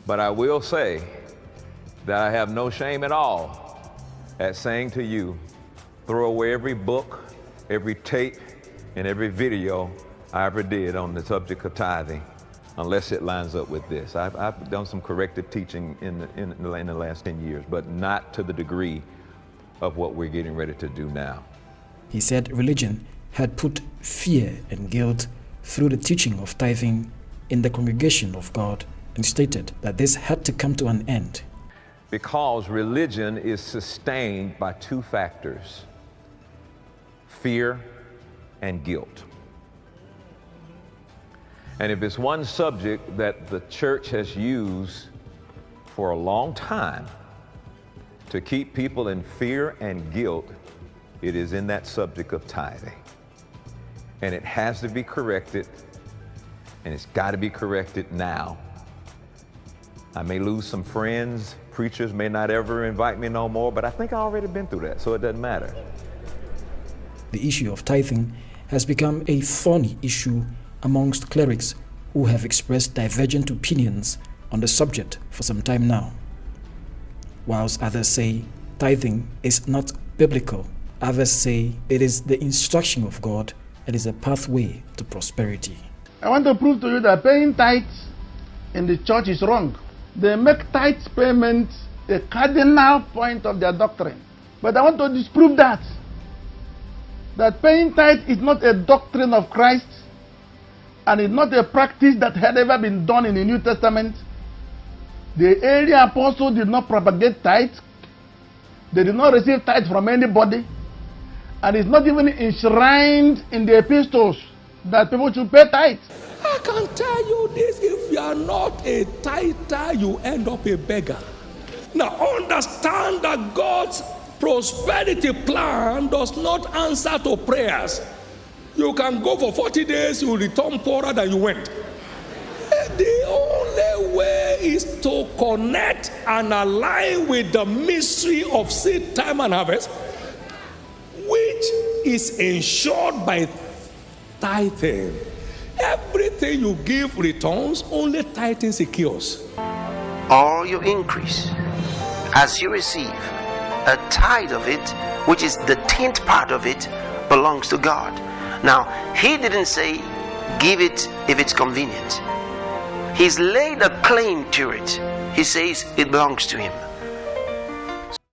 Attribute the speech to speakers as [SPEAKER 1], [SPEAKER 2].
[SPEAKER 1] But I will say that I have no shame at all at saying to you, throw away every book, every tape, and every video I ever did on the subject of tithing, unless it lines up with this. I've done some corrective teaching in the last 10 years, but not to the degree of what we're getting ready to do now.
[SPEAKER 2] He said religion had put fear and guilt through the teaching of tithing in the congregation of God, and stated that this had to come to an end.
[SPEAKER 1] Because religion is sustained by two factors: fear and guilt. And if it's one subject that the church has used for a long time to keep people in fear and guilt, it is in that subject of tithing. And it has to be corrected, and it's got to be corrected now. I may lose some friends, preachers may not ever invite me no more, but I think I've already been through that, so it doesn't matter.
[SPEAKER 2] The issue of tithing has become a thorny issue amongst clerics who have expressed divergent opinions on the subject for some time now. Whilst others say tithing is not biblical, others say it is the instruction of God and is a pathway to prosperity.
[SPEAKER 3] I want to prove to you that paying tithes in the church is wrong. They make tithes payment a cardinal point of their doctrine. But I want to disprove that paying tithe is not a doctrine of Christ, and it's not a practice that had ever been done in the New Testament. The early apostles did not propagate tithe. They did not receive tithe from anybody. And it's not even enshrined in the epistles that people should pay tithe.
[SPEAKER 4] I can tell you this: if you are not a tither, you end up a beggar. Now understand that God's prosperity plan does not answer to prayers. You can go for 40 days, you will return poorer than you went. The only way is to connect and align with the mystery of seed time and harvest, which is ensured by tithing. Everything you give returns, only tithing secures.
[SPEAKER 5] All your increase, as you receive, a tithe of it, which is the 10th part of it, belongs to God. Now, he didn't say give it if it's convenient. He's laid a claim to it. He says it belongs to him.